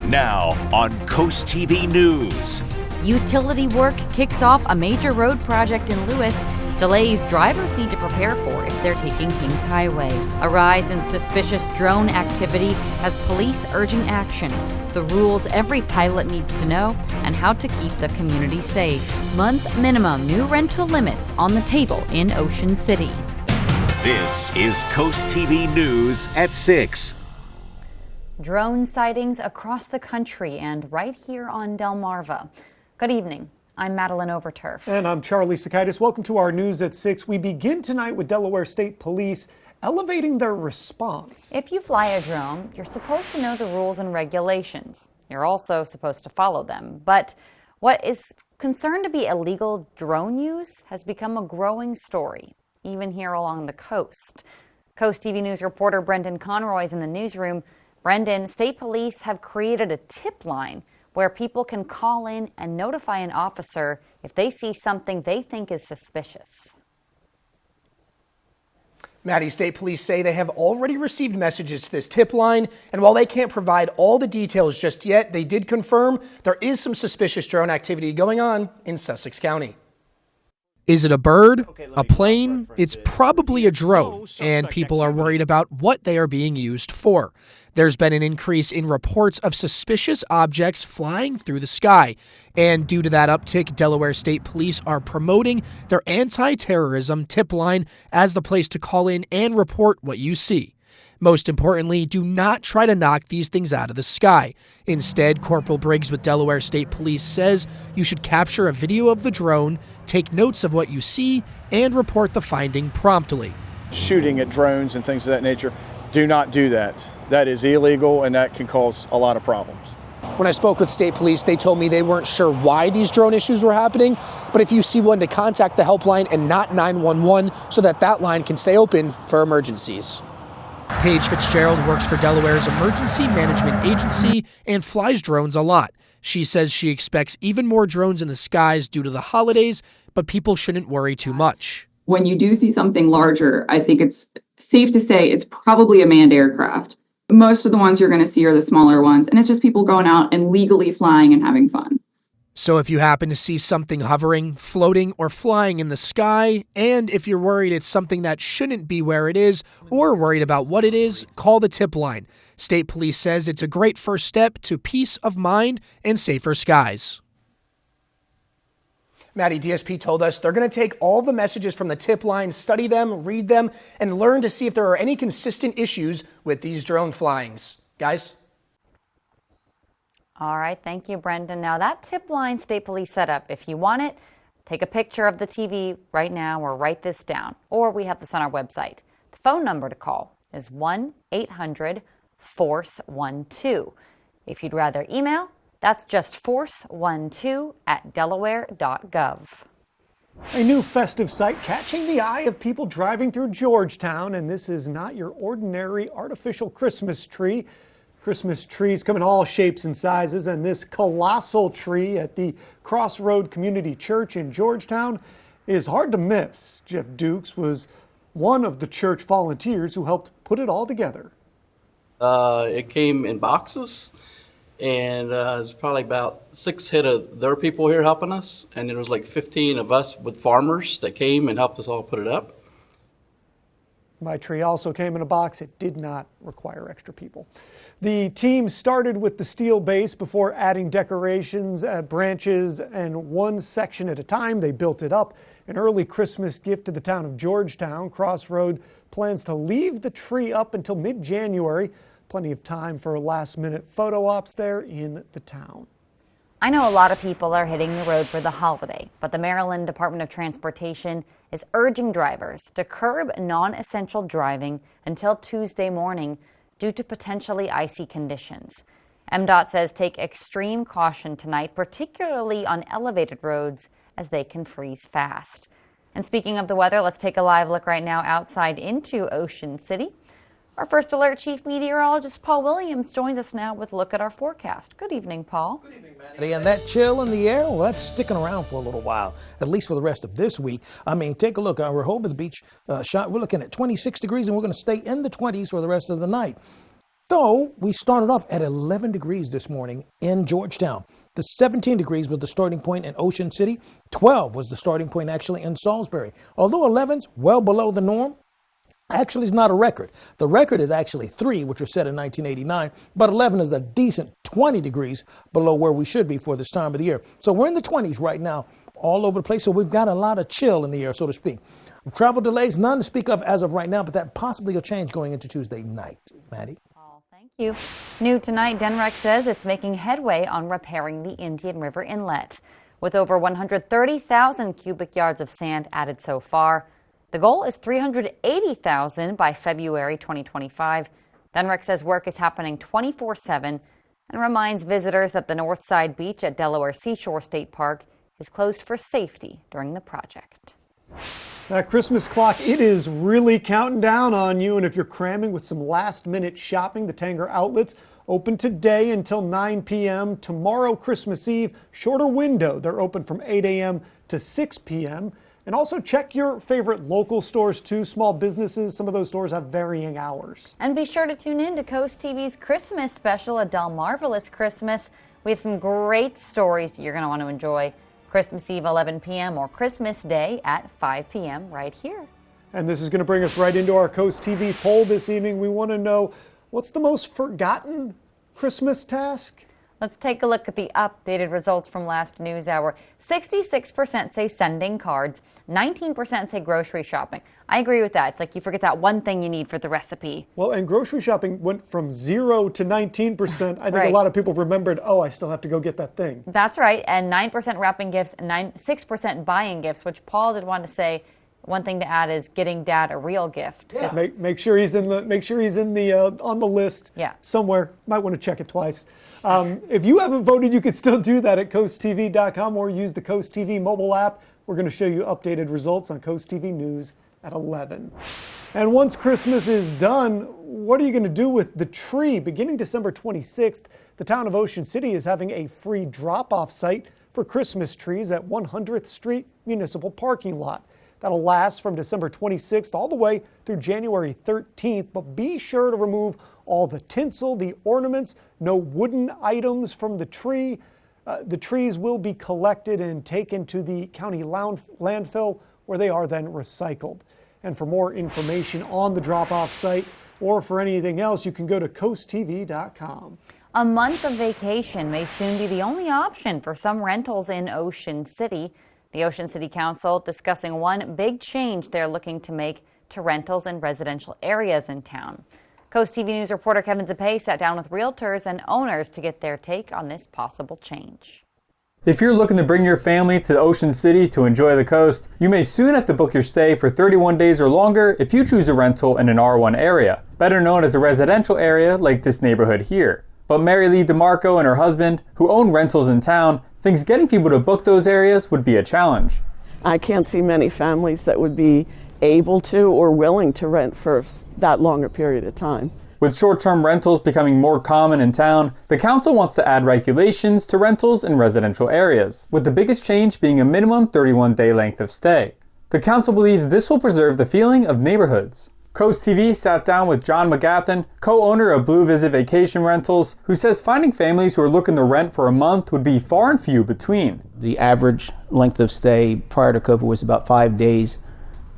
Now on CoastTV News. Utility work kicks off a major road project in Lewes. Delays drivers need to prepare for if they're taking Kings Highway. A rise in suspicious drone activity has police urging action. The rules every pilot needs to know and how to keep the community safe. Month minimum new rental limits on the table in Ocean City. This is CoastTV News at 6. Drone sightings across the country and right here on Delmarva. Good evening. I'm Madeline Overturf. And I'm Charlie Sakaitis. Welcome to our News at 6. We begin tonight with Delaware State Police elevating their response. If you fly a drone, you're supposed to know the rules and regulations. You're also supposed to follow them. But what is concerned to be illegal drone use has become a growing story, even here along the coast. Coast TV News reporter Brendan Conroy is in the newsroom. Brendan, state police have created a tip line where people can call in and notify an officer if they see something they think is suspicious. Maddie, state police say they have already received messages to this tip line, and while they can't provide all the details just yet, they did confirm there is some suspicious drone activity going on in Sussex County. Is it a bird? A plane? It's probably a drone, and people are worried about what they are being used for. There's been an increase in reports of suspicious objects flying through the sky, and due to that uptick, Delaware State Police are promoting their anti-terrorism tip line as the place to call in and report what you see. Most importantly, do not try to knock these things out of the sky. Instead, Corporal Briggs with Delaware State Police says you should capture a video of the drone, take notes of what you see, and report the finding promptly. Shooting at drones and things of that nature, do not do that. That is illegal and that can cause a lot of problems. When I spoke with state police, they told me they weren't sure why these drone issues were happening, but if you see one, to contact the helpline and not 911 so that line can stay open for emergencies. Paige Fitzgerald works for Delaware's Emergency Management Agency and flies drones a lot. She says she expects even more drones in the skies due to the holidays, but people shouldn't worry too much. When you do see something larger, I think it's safe to say it's probably a manned aircraft. Most of the ones you're going to see are the smaller ones, and it's just people going out and legally flying and having fun. So if you happen to see something hovering, floating, or flying in the sky, and if you're worried it's something that shouldn't be where it is, or worried about what it is, call the tip line. State Police says it's a great first step to peace of mind and safer skies. Maddie, DSP told us they're going to take all the messages from the tip line, study them, read them, and learn to see if there are any consistent issues with these drone flyings. Guys? All right, thank you, Brendan. Now that tip line State Police set up, if you want it, take a picture of the TV right now or write this down, or we have this on our website. The phone number to call is 1-800-FORCE-12. If you'd rather email, that's just force12@delaware.gov. A new festive sight catching the eye of people driving through Georgetown, and this is not your ordinary artificial Christmas tree. Christmas trees come in all shapes and sizes, and this colossal tree at the Crossroad Community Church in Georgetown is hard to miss. Jeff Dukes was one of the church volunteers who helped put it all together. It came in boxes, and there's probably about 6 head of their people here helping us, and there was like 15 of us with farmers that came and helped us all put it up. My tree also came in a box. It did not require extra people. The team started with the steel base before adding decorations, branches, and one section at a time. They built it up. An early Christmas gift to the town of Georgetown. Crossroad plans to leave the tree up until mid-January. Plenty of time for last-minute photo ops there in the town. I know a lot of people are hitting the road for the holiday, but the Maryland Department of Transportation is urging drivers to curb non-essential driving until Tuesday morning due to potentially icy conditions. MDOT says take extreme caution tonight, particularly on elevated roads, as they can freeze fast. And speaking of the weather, let's take a live look right now outside into Ocean City. Our First Alert Chief Meteorologist Paul Williams joins us now with a look at our forecast. Good evening, Paul. Good evening, Maddie. And that chill in the air, well, that's sticking around for a little while, at least for the rest of this week. I mean, take a look. Our Rehoboth Beach shot, we're looking at 26 degrees, and we're going to stay in the 20s for the rest of the night. Though we started off at 11 degrees this morning in Georgetown. The 17 degrees was the starting point in Ocean City. 12 was the starting point actually in Salisbury. Although 11's well below the norm, actually is not a record. The record is actually 3, which was set in 1989, but 11 is a decent 20 degrees below where we should be for this time of the year. So we're in the 20s right now, all over the place. So we've got a lot of chill in the air, so to speak. Travel delays, none to speak of as of right now, but that possibly will change going into Tuesday night. Maddie? Thank you. New tonight, DENREC says it's making headway on repairing the Indian River Inlet. With over 130,000 cubic yards of sand added so far, the goal is 380,000 by February 2025. DENREC says work is happening 24/7 and reminds visitors that the Northside Beach at Delaware Seashore State Park is closed for safety during the project. That Christmas clock, it is really counting down on you. And if you're cramming with some last-minute shopping, the Tanger outlets open today until 9 p.m. Tomorrow, Christmas Eve, shorter window. They're open from 8 a.m. to 6 p.m. And also check your favorite local stores too, small businesses. Some of those stores have varying hours. And be sure to tune in to Coast TV's Christmas special, A Dull Marvelous Christmas. We have some great stories you're going to want to enjoy. Christmas Eve, 11 p.m. or Christmas Day at 5 p.m. right here. And this is going to bring us right into our Coast TV poll this evening. We want to know, what's the most forgotten Christmas task? Let's take a look at the updated results from last news hour. 66% say sending cards, 19% say grocery shopping. I agree with that. It's like you forget that one thing you need for the recipe. Well, and grocery shopping went from 0 to 19%. I think Right. a lot of people remembered, oh, I still have to go get that thing. That's right. And 9% wrapping gifts, 6% buying gifts, which Paul did want to say. One thing to add is getting Dad a real gift. Yeah. Make sure he's in the on the list. Yeah. Somewhere. Might want to check it twice. If you haven't voted, you can still do that at coasttv.com or use the Coast TV mobile app. We're going to show you updated results on Coast TV News at 11. And once Christmas is done, what are you going to do with the tree? Beginning December 26th, the town of Ocean City is having a free drop-off site for Christmas trees at 100th Street Municipal Parking Lot. That'll last from December 26th all the way through January 13th, but be sure to remove all the tinsel, the ornaments, no wooden items from the tree. The trees will be collected and taken to the county landfill where they are then recycled. And for more information on the drop-off site or for anything else, you can go to coasttv.com. A month of vacation may soon be the only option for some rentals in Ocean City. The Ocean City Council discussing one big change they're looking to make to rentals in residential areas in town. Coast TV News reporter Kevin Zapay sat down with realtors and owners to get their take on this possible change. If you're looking to bring your family to Ocean City to enjoy the coast, you may soon have to book your stay for 31 days or longer if you choose a rental in an R1 area, better known as a residential area like this neighborhood here. But Mary Lee DeMarco and her husband, who own rentals in town, thinks getting people to book those areas would be a challenge. I can't see many families that would be able to or willing to rent for that longer period of time. With short-term rentals becoming more common in town, the council wants to add regulations to rentals in residential areas, with the biggest change being a minimum 31-day length of stay. The council believes this will preserve the feeling of neighborhoods. Coast TV sat down with John McGathan, co-owner of Blue Visit Vacation Rentals, who says finding families who are looking to rent for a month would be far and few between. The average length of stay prior to COVID was about 5 days.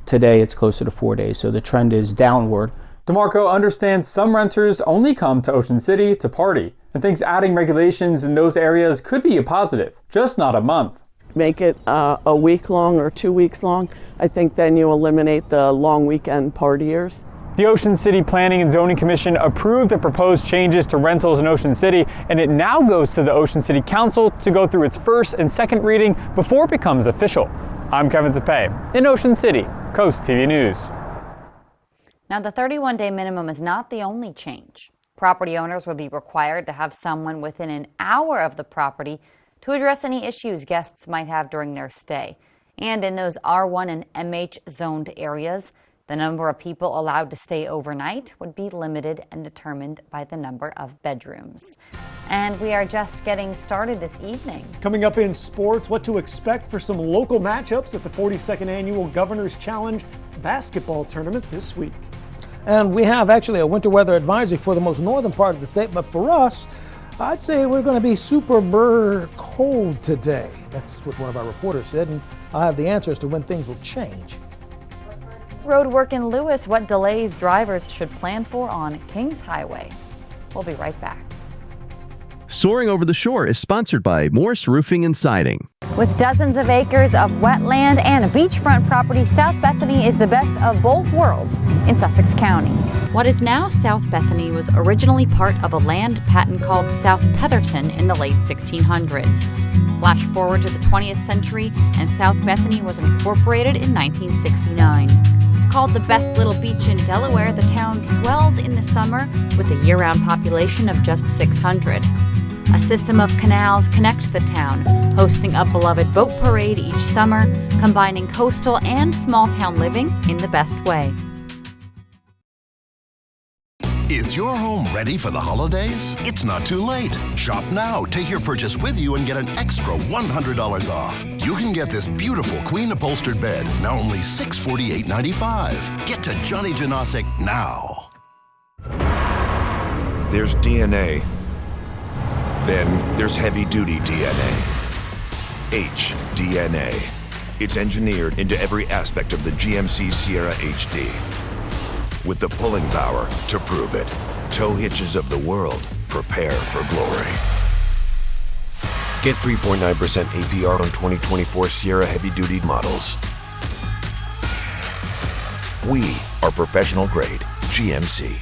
Today it's closer to 4 days, so the trend is downward. DeMarco understands some renters only come to Ocean City to party, and thinks adding regulations in those areas could be a positive, just not a month. Make it a week long or 2 weeks long. I think then you eliminate the long weekend partiers. The Ocean City Planning and Zoning Commission approved the proposed changes to rentals in Ocean City, and it now goes to the Ocean City Council to go through its first and second reading before it becomes official. I'm Kevin Zapay in Ocean City, Coast TV News. Now, the 31-day minimum is not the only change. Property owners will be required to have someone within an hour of the property to address any issues guests might have during their stay. And in those R1 and MH zoned areas, the number of people allowed to stay overnight would be limited and determined by the number of bedrooms. And we are just getting started this evening. Coming up in sports, what to expect for some local matchups at the 42nd Annual Governor's Challenge basketball tournament this week. And we have actually a winter weather advisory for the most northern part of the state. But for us, I'd say we're going to be super cold today. That's what one of our reporters said, and I'll have the answer as to when things will change. Road work in Lewes, what delays drivers should plan for on Kings Highway. We'll be right back. Soaring Over the Shore is sponsored by Morse Roofing and Siding. With dozens of acres of wetland and a beachfront property, South Bethany is the best of both worlds in Sussex County. What is now South Bethany was originally part of a land patent called South Petherton in the late 1600s. Flash forward to the 20th century, and South Bethany was incorporated in 1969. Called the best little beach in Delaware, the town swells in the summer with a year-round population of just 600. A system of canals connect the town, hosting a beloved boat parade each summer, combining coastal and small-town living in the best way. Is your home ready for the holidays? It's not too late. Shop now, take your purchase with you, and get an extra $100 off. You can get this beautiful queen upholstered bed, now only $648.95. Get to Johnny Janosic now. There's DNA. Then there's heavy-duty DNA. HDNA. It's engineered into every aspect of the GMC Sierra HD. With the pulling power to prove it. Tow hitches of the world, prepare for glory. Get 3.9% APR on 2024 Sierra heavy-duty models. We are professional grade GMC.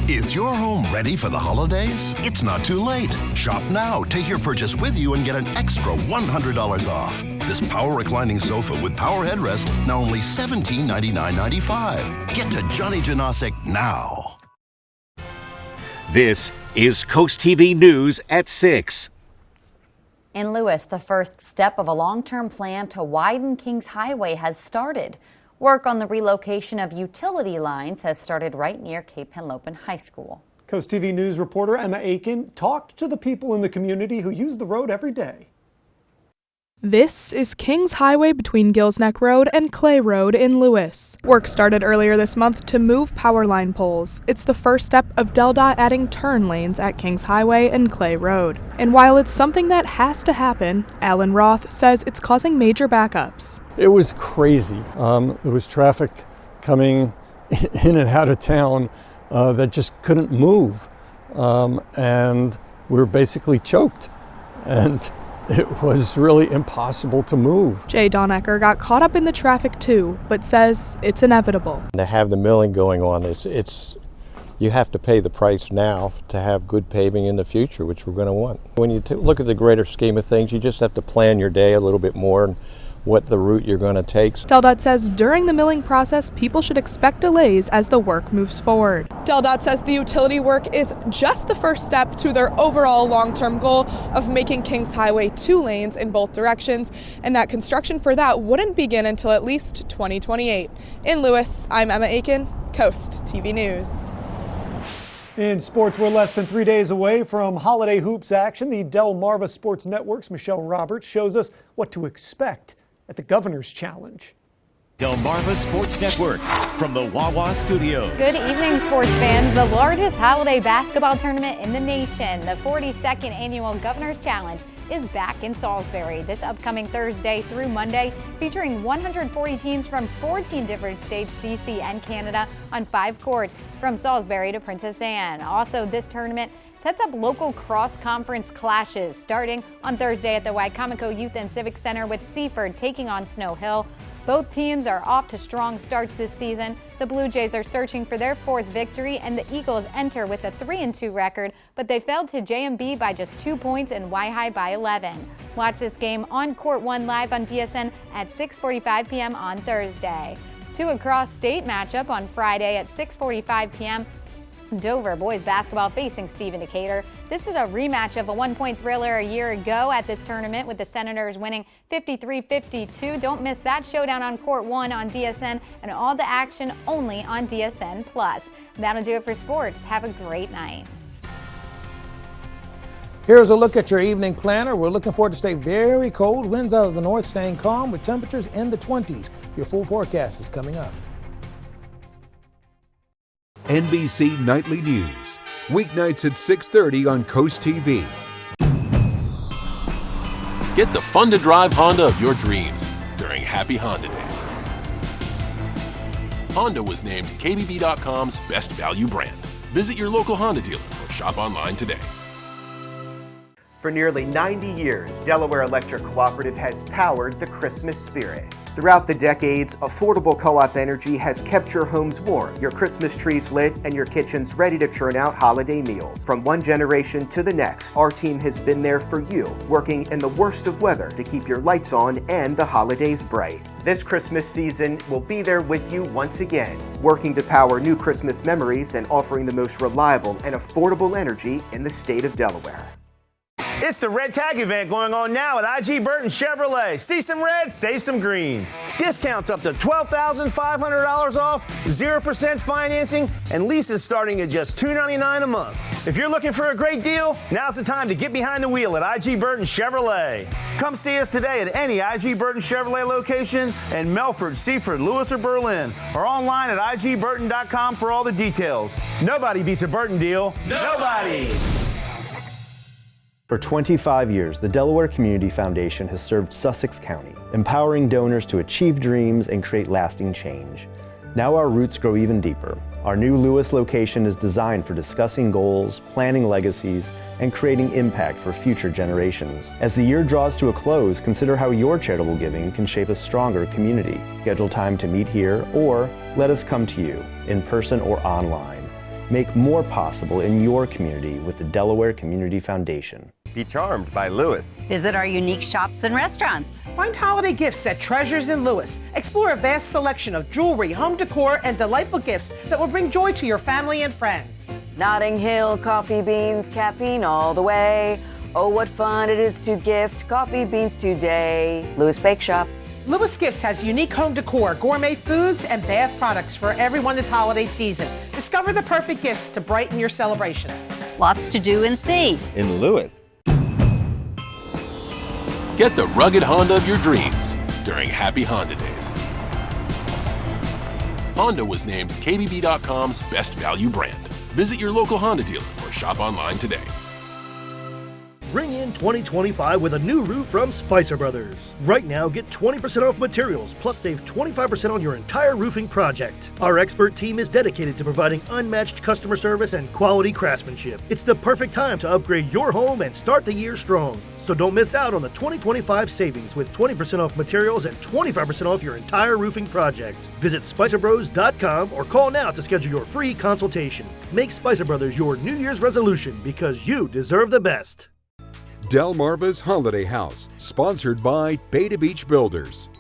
Is your home ready for the holidays? It's not too late. Shop now, take your purchase with you, and get an extra $100 off. This power reclining sofa with power headrest, now only $1799.95. Get to Johnny Janosic now. This is Coast TV News at 6. In Lewes, the first step of a long-term plan to widen Kings Highway has started. Work on the relocation of utility lines has started right near Cape Henlopen High School. Coast TV News reporter Emma Aiken talked to the people in the community who use the road every day. This is Kings Highway between Gills Neck Road and Clay Road in Lewes. Work started earlier this month to move power line poles. It's the first step of DelDOT adding turn lanes at Kings Highway and Clay Road. And while it's something that has to happen, Alan Roth says it's causing major backups. It was crazy. There was traffic coming in and out of town that just couldn't move. And we were basically choked. And it was really impossible to move. Jay Donecker got caught up in the traffic too, but says it's inevitable. To have the milling going on, you have to pay the price now to have good paving in the future, which we're going to want. When you look at the greater scheme of things, you just have to plan your day a little bit more and what the route you're going to take. DelDOT says during the milling process, people should expect delays as the work moves forward. DelDOT says the utility work is just the first step to their overall long-term goal of making Kings Highway 2 lanes in both directions, and that construction for that wouldn't begin until at least 2028. In Lewes, I'm Emma Aiken, Coast TV News. In sports, we're less than 3 days away from holiday hoops action. The Delmarva Sports Network's Michelle Roberts shows us what to expect at the Governor's Challenge. Delmarva Sports Network from the Wawa Studios. Good evening, sports fans. The largest holiday basketball tournament in the nation, the 42nd annual Governor's Challenge, is back in Salisbury this upcoming Thursday through Monday, featuring 140 teams from 14 different states, DC and Canada, on 5 courts from Salisbury to Princess Anne. Also, this tournament sets up local cross-conference clashes starting on Thursday at the Wicomico Youth and Civic Center with Seaford taking on Snow Hill. Both teams are off to strong starts this season. The Blue Jays are searching for their 4th victory, and the Eagles enter with a 3-2 record, but they fell to JMB by just 2 points and Y-High by 11. Watch this game on Court 1 live on DSN at 6:45 p.m. on Thursday. To a cross-state matchup on Friday at 6:45 p.m. Dover boys basketball facing Stephen Decatur. This is a rematch of a one-point thriller a year ago at this tournament, with the Senators winning 53-52. Don't miss that showdown on Court 1 on DSN, and all the action only on DSN+. That'll do it for sports. Have a great night. Here's a look at your evening planner. We're looking forward to stay very cold. Winds out of the north staying calm with temperatures in the 20s. Your full forecast is coming up. NBC Nightly News, weeknights at 6:30 on CoastTV. Get the fun-to-drive Honda of your dreams during Happy Honda Days. Honda was named KBB.com's best value brand. Visit your local Honda dealer or shop online today. For nearly 90 years, Delaware Electric Cooperative has powered the Christmas spirit. Throughout the decades, affordable co-op energy has kept your homes warm, your Christmas trees lit, and your kitchens ready to churn out holiday meals. From one generation to the next, our team has been there for you, working in the worst of weather to keep your lights on and the holidays bright. This Christmas season, we'll be there with you once again, working to power new Christmas memories and offering the most reliable and affordable energy in the state of Delaware. It's the Red Tag event going on now at IG Burton Chevrolet. See some red, save some green. Discounts up to $12,500 off, 0% financing, and leases starting at just $299 a month. If you're looking for a great deal, now's the time to get behind the wheel at IG Burton Chevrolet. Come see us today at any IG Burton Chevrolet location in Melford, Seaford, Lewes, or Berlin, or online at igburton.com for all the details. Nobody beats a Burton deal. Nobody! For 25 years, the Delaware Community Foundation has served Sussex County, empowering donors to achieve dreams and create lasting change. Now our roots grow even deeper. Our new Lewes location is designed for discussing goals, planning legacies, and creating impact for future generations. As the year draws to a close, consider how your charitable giving can shape a stronger community. Schedule time to meet here, or let us come to you, in person or online. Make more possible in your community with the Delaware Community Foundation. Be charmed by Lewes. Visit our unique shops and restaurants. Find holiday gifts at Treasures in Lewes. Explore a vast selection of jewelry, home decor, and delightful gifts that will bring joy to your family and friends. Notting Hill, coffee beans, caffeine all the way. Oh, what fun it is to gift coffee beans today. Lewes Bake Shop. Lewes Gifts has unique home decor, gourmet foods, and bath products for everyone this holiday season. Discover the perfect gifts to brighten your celebration. Lots to do and see in Lewes. Get the rugged Honda of your dreams during Happy Honda Days. Honda was named KBB.com's best value brand. Visit your local Honda dealer or shop online today. Bring in 2025 with a new roof from Spicer Brothers. Right now, get 20% off materials, plus save 25% on your entire roofing project. Our expert team is dedicated to providing unmatched customer service and quality craftsmanship. It's the perfect time to upgrade your home and start the year strong. So don't miss out on the 2025 savings with 20% off materials and 25% off your entire roofing project. Visit SpicerBros.com or call now to schedule your free consultation. Make Spicer Brothers your New Year's resolution because you deserve the best. Delmarva's Holiday House, sponsored by Beta Beach Builders.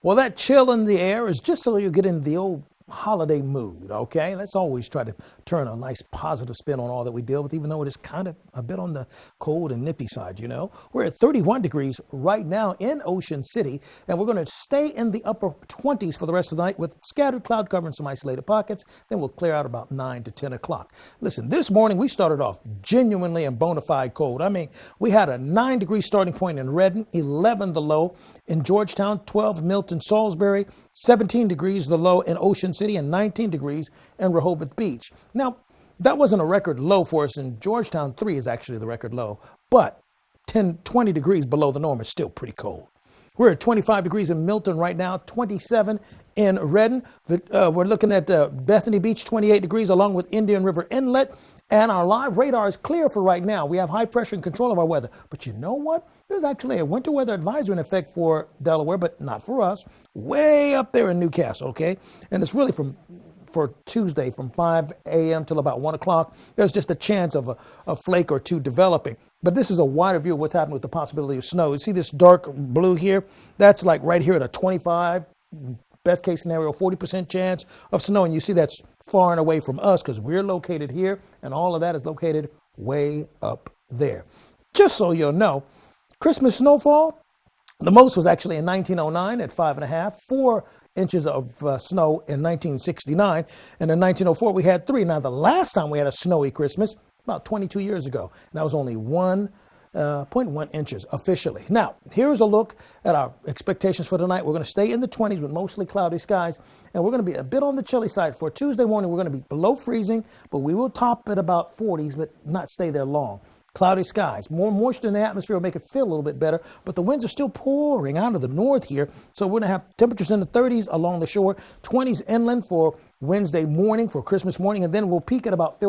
Well, that chill in the air is just so you get in the old holiday mood, okay? Let's always try to turn a nice positive spin on all that we deal with, even though it is kind of a bit on the cold and nippy side, you know? We're at 31 degrees right now in Ocean City, and we're going to stay in the upper 20s for the rest of the night with scattered cloud cover and some isolated pockets. Then we'll clear out about 9 to 10 o'clock. Listen, this morning we started off genuinely and bona fide cold. I mean, we had a 9-degree starting point in Redden, 11 the low in Georgetown, 12 Milton, Salisbury, 17 degrees the low in Ocean City, and 19 degrees in Rehoboth Beach. Now, that wasn't a record low for us in Georgetown. 3 is actually the record low, but 20 degrees below the norm is still pretty cold. We're at 25 degrees in Milton right now, 27 in Redden. We're looking at Bethany Beach, 28 degrees, along with Indian River Inlet. And our live radar is clear for right now. We have high pressure and control of our weather. But you know what? There's actually a winter weather advisory in effect for Delaware, but not for us. Way up there in Newcastle, okay? And it's really for Tuesday from 5 a.m. till about 1 o'clock. There's just a chance of a flake or two developing. But this is a wider view of what's happening with the possibility of snow. You see this dark blue here? That's like right here at a 25, best case scenario, 40% chance of snow. And you see that's far and away from us because we're located here, and all of that is located way up there. Just so you'll know, Christmas snowfall, the most was actually in 1909 at 5.5, 4 inches of snow in 1969, and in 1904 we had 3. Now, the last time we had a snowy Christmas, about 22 years ago, and that was only 1 0.1 inches officially. Now, here's a look at our expectations for tonight. We're going to stay in the 20s with mostly cloudy skies, and we're going to be a bit on the chilly side. For Tuesday morning, we're going to be below freezing, but we will top at about 40s, but not stay there long. Cloudy skies. More moisture in the atmosphere will make it feel a little bit better, but the winds are still pouring out of the north here, so we're going to have temperatures in the 30s along the shore, 20s inland for Wednesday morning, for Christmas morning, and then we'll peak at about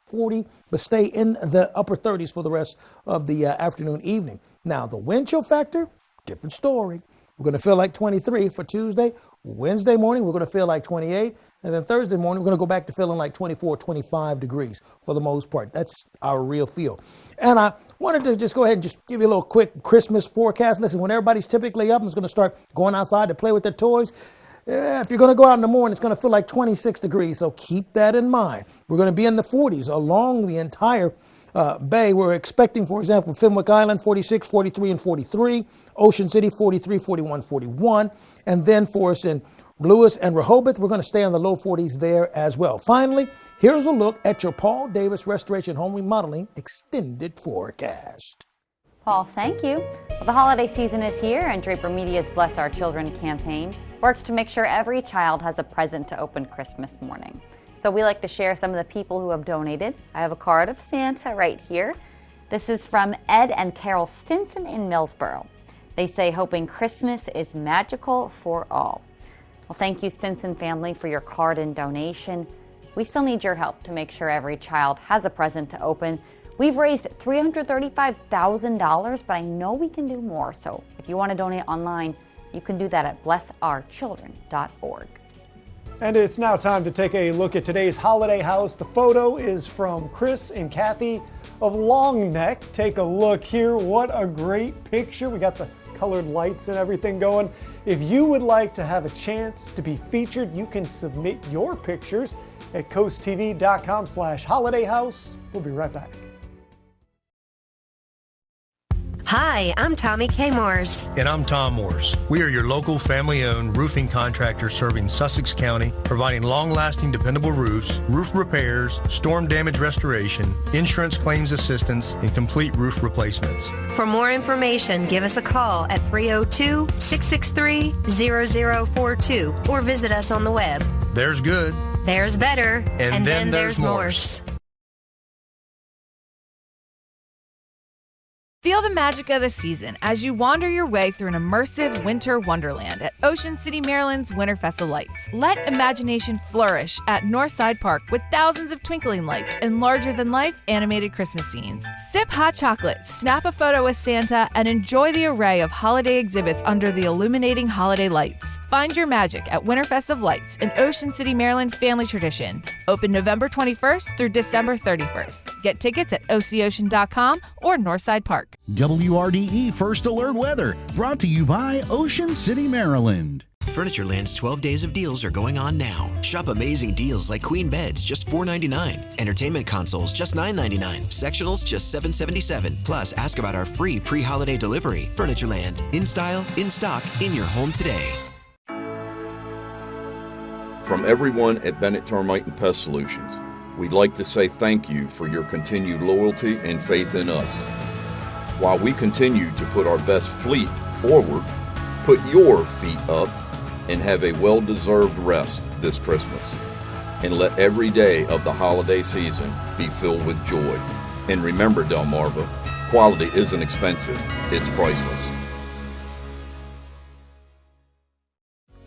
40, but stay in the upper 30s for the rest of the afternoon, evening. Now, the wind chill factor, different story. We're going to feel like 23 for Tuesday. Wednesday morning, we're going to feel like 28. And then Thursday morning, we're going to go back to feeling like 24, 25 degrees for the most part. That's our real feel. And I wanted to just go ahead and just give you a little quick Christmas forecast. Listen, when everybody's typically up and is going to start going outside to play with their toys, if you're going to go out in the morning, it's going to feel like 26 degrees. So keep that in mind. We're going to be in the 40s along the entire bay. We're expecting, for example, Fenwick Island, 46, 43, and 43. Ocean City, 43, 41, 41. And then for us in Lewes and Rehoboth, we're going to stay in the low 40s there as well. Finally, here's a look at your Paul Davis Restoration Home Remodeling Extended Forecast. Paul, thank you. Well, the holiday season is here, and Draper Media's Bless Our Children campaign works to make sure every child has a present to open Christmas morning. So we like to share some of the people who have donated. I have a card of Santa right here. This is from Ed and Carol Stinson in Millsboro. They say, hoping Christmas is magical for all. Well, thank you, Stinson family, for your card and donation. We still need your help to make sure every child has a present to open. We've raised $335,000, but I know we can do more. So if you want to donate online, you can do that at blessourchildren.org. And it's now time to take a look at today's holiday house. The photo is from Chris and Kathy of Long Neck. Take a look here. What a great picture. We got the colored lights and everything going. If you would like to have a chance to be featured, you can submit your pictures at coasttv.com/holidayhouse. We'll be right back. Hi, I'm Tommy K. Morse. And I'm Tom Morse. We are your local family-owned roofing contractor serving Sussex County, providing long-lasting, dependable roofs, roof repairs, storm damage restoration, insurance claims assistance, and complete roof replacements. For more information, give us a call at 302-663-0042 or visit us on the web. There's good. There's better. And then there's Morse. Feel the magic of the season as you wander your way through an immersive winter wonderland at Ocean City, Maryland's Winterfest of Lights. Let imagination flourish at Northside Park with thousands of twinkling lights and larger-than-life animated Christmas scenes. Sip hot chocolate, snap a photo with Santa, and enjoy the array of holiday exhibits under the illuminating holiday lights. Find your magic at Winterfest of Lights, an Ocean City, Maryland family tradition. Open November 21st through December 31st. Get tickets at OCOcean.com or Northside Park. WRDE First Alert Weather, brought to you by Ocean City, Maryland. Furnitureland's 12 days of deals are going on now. Shop amazing deals like queen beds, just $4.99. Entertainment consoles, just $9.99. Sectionals, just $7.77. Plus, ask about our free pre-holiday delivery. Furnitureland, in style, in stock, in your home today. From everyone at Bennett Termite and Pest Solutions, we'd like to say thank you for your continued loyalty and faith in us. While we continue to put our best fleet forward, put your feet up and have a well-deserved rest this Christmas. And let every day of the holiday season be filled with joy. And remember, Delmarva, quality isn't expensive, it's priceless.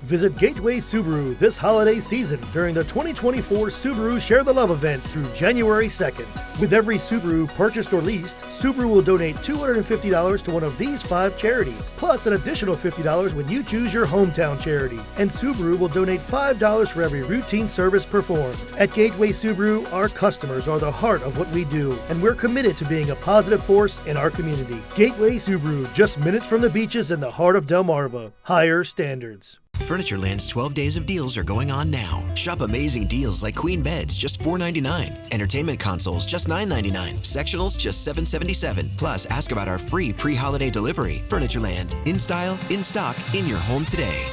Visit Gateway Subaru this holiday season during the 2024 Subaru Share the Love event through January 2nd. With every Subaru purchased or leased, Subaru will donate $250 to one of these 5 charities, plus an additional $50 when you choose your hometown charity. And Subaru will donate $5 for every routine service performed. At Gateway Subaru, our customers are the heart of what we do, and we're committed to being a positive force in our community. Gateway Subaru, just minutes from the beaches in the heart of Delmarva. Higher standards. Furnitureland's 12 days of deals are going on now. Shop amazing deals like queen beds, just $4.99. Entertainment consoles, just $9.99. Sectionals, just $7.77. Plus, ask about our free pre-holiday delivery. Furnitureland, in style, in stock, in your home today.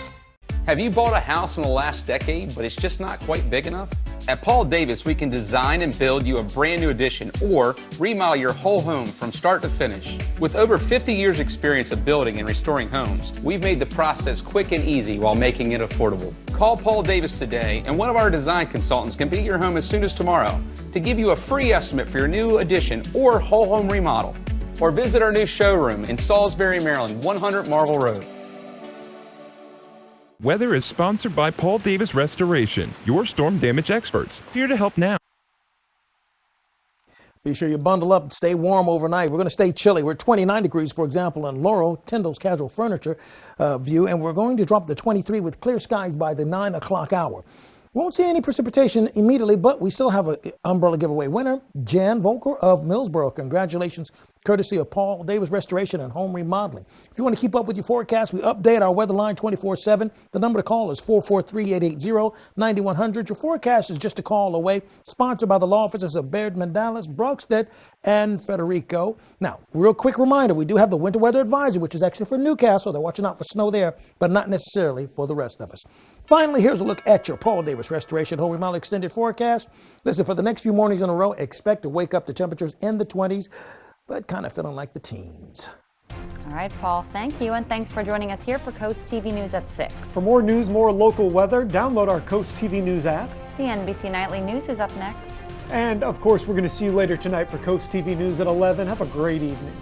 Have you bought a house in the last decade, but it's just not quite big enough? At Paul Davis, we can design and build you a brand new addition or remodel your whole home from start to finish. With over 50 years experience of building and restoring homes, we've made the process quick and easy while making it affordable. Call Paul Davis today, and one of our design consultants can be at your home as soon as tomorrow to give you a free estimate for your new addition or whole home remodel. Or visit our new showroom in Salisbury, Maryland, 100 Marble Road. Weather is sponsored by Paul Davis Restoration, your storm damage experts, here to help now. Be sure you bundle up and stay warm overnight. We're going to stay chilly. We're 29 degrees, for example, in Laurel, Tyndall's Casual Furniture view, and we're going to drop to 23 with clear skies by the 9 o'clock hour. Won't see any precipitation immediately, but we still have an umbrella giveaway winner, Jan Volker of Millsboro. Congratulations, courtesy of Paul Davis Restoration and Home Remodeling. If you want to keep up with your forecast, we update our weather line 24/7. The number to call is 443-880-9100. Your forecast is just a call away. Sponsored by the law offices of Baird, Mandalas, Brockstead, and Federico. Now, real quick reminder, we do have the winter weather advisory, which is actually for Newcastle. They're watching out for snow there, but not necessarily for the rest of us. Finally, here's a look at your Paul Davis Restoration Home Remodel extended forecast. Listen, for the next few mornings in a row, expect to wake up to temperatures in the 20s, but kind of feeling like the teens. All right, Paul, thank you, and thanks for joining us here for Coast TV News at 6. For more news, more local weather, download our Coast TV News app. The NBC Nightly News is up next. And, of course, we're going to see you later tonight for Coast TV News at 11. Have a great evening.